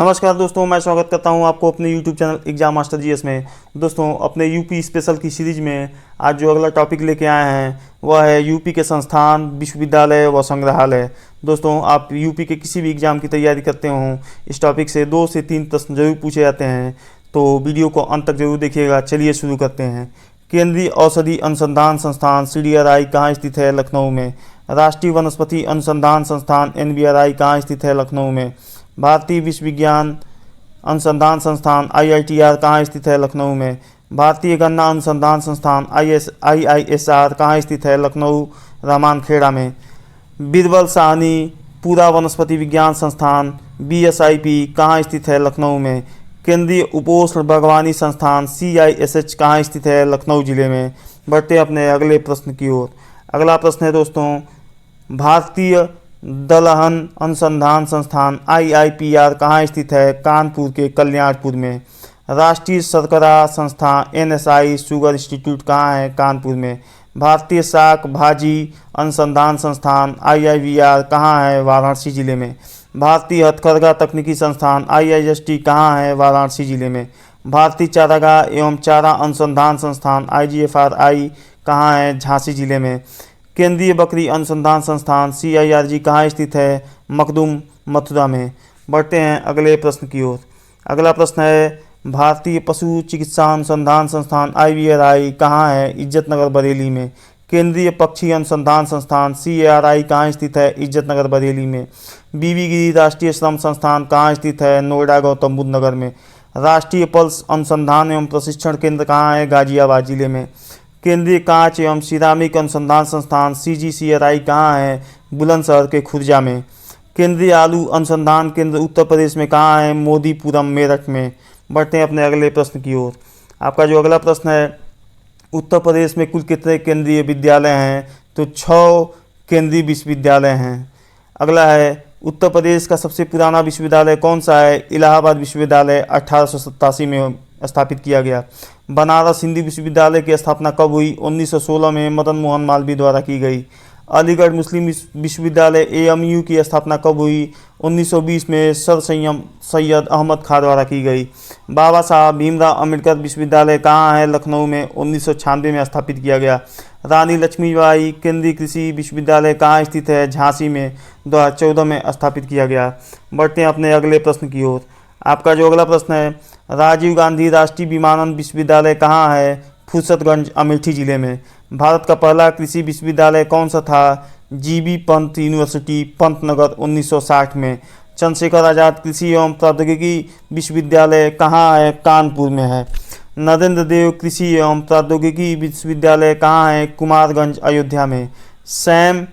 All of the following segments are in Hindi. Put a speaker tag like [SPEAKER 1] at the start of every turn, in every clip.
[SPEAKER 1] नमस्कार दोस्तों, मैं स्वागत करता हूं आपको अपने YouTube channel exam master GS में। दोस्तों, अपने यूपी स्पेशल की सीरीज में आज जो अगला टॉपिक लेके आए हैं वह है यूपी के संस्थान, विश्वविद्यालय व संग्रहालय। दोस्तों, आप यूपी के किसी भी एग्जाम की तैयारी करते हों, इस टॉपिक से 2 से 3 प्रश्न जरूर पूछे जाते हैं, तो वीडियो को अंत तक जरूर देखिएगा। चलिए शुरू करते हैं। केंद्रीय औषधि अनुसंधान संस्थान CDRI कहाँ स्थित है? लखनऊ में। राष्ट्रीय वनस्पति अनुसंधान संस्थान NVRI कहाँ स्थित है? लखनऊ में। भारतीय विश्वविज्ञान अनुसंधान संस्थान IITR कहाँ स्थित है? लखनऊ में। भारतीय गन्ना अनुसंधान संस्थान IISR कहाँ स्थित है? लखनऊ रामानखेड़ा में। बीरबल साहनी पूरा वनस्पति विज्ञान संस्थान BSIP कहाँ स्थित है? लखनऊ में। केंद्रीय उपोष्ण बागवानी संस्थान CISH कहाँ स्थित है? लखनऊ जिले में। बढ़ते अपने अगले प्रश्न की ओर। अगला प्रश्न है दोस्तों, भारतीय दलहन अनुसंधान संस्थान IIPR कहाँ स्थित है? कानपुर के कल्याणपुर में। राष्ट्रीय शर्करा संस्थान NSI शुगर इंस्टीट्यूट कहाँ है? कानपुर में। भारतीय शाक भाजी अनुसंधान संस्थान IIVR कहाँ है? वाराणसी जिले में। भारतीय हथकरघा तकनीकी संस्थान IIST कहाँ है? वाराणसी जिले में। भारतीय चारागाह एवं चारा अनुसंधान संस्थान IGFRI कहाँ है? झांसी जिले में। केंद्रीय बकरी अनुसंधान संस्थान CIRG कहाँ स्थित है? मखदूम मथुरा में। बढ़ते हैं अगले प्रश्न की ओर। अगला प्रश्न है, भारतीय पशु चिकित्सा अनुसंधान संस्थान IVRI कहाँ है? इज्जतनगर बरेली में। केंद्रीय पक्षी अनुसंधान संस्थान CARI कहाँ स्थित है? इज्जतनगर बरेली में। बीबी गिरी राष्ट्रीय श्रम संस्थान कहाँ स्थित है? नोएडा गौतम बुद्ध नगर में। राष्ट्रीय पल्स अनुसंधान एवं प्रशिक्षण केंद्र कहाँ है? गाजियाबाद जिले में। केंद्रीय कांच एवं सिरामिक अनुसंधान संस्थान CGCRI कहाँ है? बुलंदशहर के खुर्जा में। केंद्रीय आलू अनुसंधान केंद्र उत्तर प्रदेश में कहाँ है? मोदीपुरम मेरठ में। बढ़ते हैं अपने अगले प्रश्न की ओर। आपका जो अगला प्रश्न है, उत्तर प्रदेश में कुल कितने केंद्रीय विद्यालय हैं? तो 6 केंद्रीय विश्वविद्यालय हैं। अगला है, उत्तर प्रदेश का सबसे पुराना विश्वविद्यालय कौन सा है? इलाहाबाद विश्वविद्यालय 1887 में स्थापित किया गया। बनारस हिंदी विश्वविद्यालय की स्थापना कब हुई? 1916 में मदन मोहन मालवीय द्वारा की गई। अलीगढ़ मुस्लिम विश्वविद्यालय AMU की स्थापना कब हुई? 1920 में सर सैयद अहमद खां द्वारा की गई। बाबा साहब भीमराव अम्बेडकर विश्वविद्यालय कहाँ है? लखनऊ में। 1996 में स्थापित किया गया। रानी लक्ष्मीबाई केंद्रीय कृषि विश्वविद्यालय कहाँ स्थित है? झांसी में। 2014 में स्थापित किया गया। बढ़ते हैं अपने अगले प्रश्न की ओर। आपका जो अगला प्रश्न है, राजीव गांधी राष्ट्रीय विमानन विश्वविद्यालय कहाँ है? फुर्सतगंज अमेठी जिले में। भारत का पहला कृषि विश्वविद्यालय कौन सा था? GB पंत यूनिवर्सिटी पंतनगर 1960 में। चंद्रशेखर आज़ाद कृषि एवं प्रौद्योगिकी विश्वविद्यालय कहाँ है? कानपुर में है। नरेंद्र देव कृषि एवं प्रौद्योगिकी विश्वविद्यालय कहाँ है? कुमारगंज अयोध्या में। सैम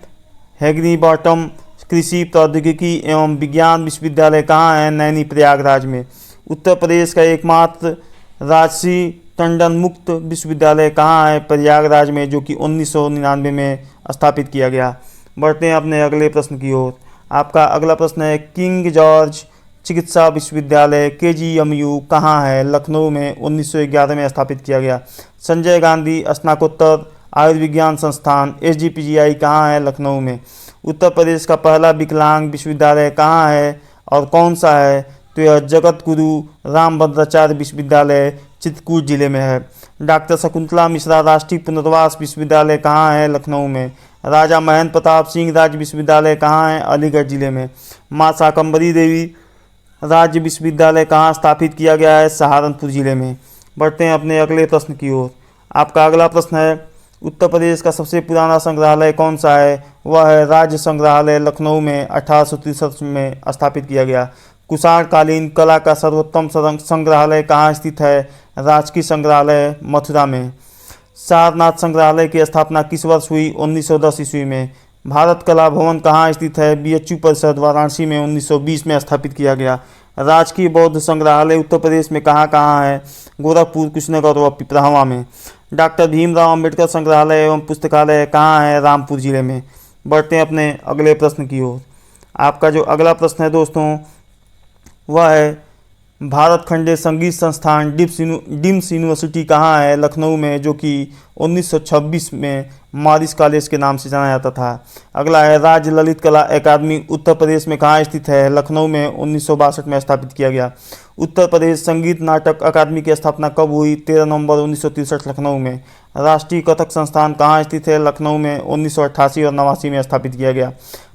[SPEAKER 1] हैगनीबॉटम कृषि प्रौद्योगिकी एवं विज्ञान विश्वविद्यालय कहाँ है? नैनी प्रयागराज में। उत्तर प्रदेश का एकमात्र राजसी टंडन मुक्त विश्वविद्यालय कहाँ है? प्रयागराज में, जो कि 1999 में स्थापित किया गया। बढ़ते हैं अपने अगले प्रश्न की ओर। आपका अगला प्रश्न है, किंग जॉर्ज चिकित्सा विश्वविद्यालय KGMU कहाँ है? लखनऊ में। 1911 में स्थापित किया गया। संजय गांधी स्नातकोत्तर आयुर्विज्ञान संस्थान SGPGI कहाँ है? लखनऊ में। उत्तर प्रदेश का पहला विकलांग विश्वविद्यालय कहाँ है और कौन सा है? तो यह जगत गुरु रामभद्राचार्य विश्वविद्यालय चित्रकूट जिले में है। डॉक्टर शकुंतला मिश्रा राष्ट्रीय पुनर्वास विश्वविद्यालय कहाँ है? लखनऊ में। राजा महेंद्र प्रताप सिंह राज्य विश्वविद्यालय कहाँ है? अलीगढ़ जिले में। माँ शाकंभरी देवी राज्य विश्वविद्यालय कहाँ स्थापित किया गया है? सहारनपुर जिले में। बढ़ते हैं अपने अगले प्रश्न की ओर। आपका अगला प्रश्न है, उत्तर प्रदेश का सबसे पुराना संग्रहालय कौन सा है? वह है राज्य संग्रहालय लखनऊ में। 1863 में स्थापित किया गया। कुषाणकालीन कला का सर्वोत्तम संग्रहालय कहाँ स्थित है? राजकीय संग्रहालय मथुरा में। सारनाथ संग्रहालय की स्थापना किस वर्ष हुई? 1910 ईस्वी में। भारत कला भवन कहाँ स्थित है? BHU परिसर वाराणसी में। 1920 में स्थापित किया गया। राजकीय बौद्ध संग्रहालय उत्तर प्रदेश में कहाँ कहाँ है? गोरखपुर, कुशीनगर व पिपरावा में। डॉक्टर भीमराव अम्बेडकर संग्रहालय एवं पुस्तकालय कहाँ है? रामपुर जिले में। बढ़ते हैं अपने अगले प्रश्न की ओर। आपका जो अगला प्रश्न है दोस्तों, वह है भारत खंडे संगीत संस्थान डिम्स यूनिवर्सिटी कहाँ है? लखनऊ में, जो कि 1926 में मारिस कॉलेज के नाम से जाना जाता था। अगला है राज्य ललित कला अकादमी उत्तर प्रदेश में कहाँ स्थित है? लखनऊ में 1962 में स्थापित किया गया। उत्तर प्रदेश संगीत नाटक अकादमी की स्थापना कब हुई? 13 नवंबर 1963 लखनऊ में। राष्ट्रीय कथक संस्थान कहाँ स्थित है? लखनऊ में 1988 और 89 में स्थापित किया गया।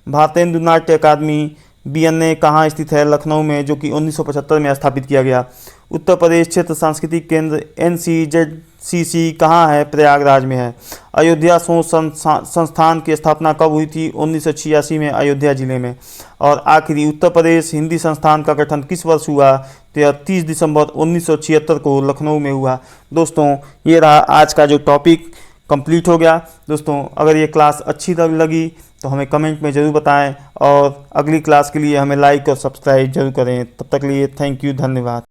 [SPEAKER 1] भारतेंदु नाट्य अकादमी BNA कहाँ स्थित है? लखनऊ में, जो कि 1975 में स्थापित किया गया। उत्तर प्रदेश क्षेत्र सांस्कृतिक केंद्र NCZCC कहाँ है? प्रयागराज में है। अयोध्या शोध संस्थान की स्थापना कब हुई थी? 1986 में, अयोध्या जिले में। और आखिरी, उत्तर प्रदेश हिंदी संस्थान का गठन किस वर्ष हुआ? 30 दिसंबर 1976 को लखनऊ में हुआ। दोस्तों, ये रहा आज का जो टॉपिक कंप्लीट हो गया। दोस्तों, अगर ये क्लास अच्छी लगी तो हमें कमेंट में ज़रूर बताएं और अगली क्लास के लिए हमें लाइक और सब्सक्राइब जरूर करें। तब तक के लिए थैंक यू, धन्यवाद।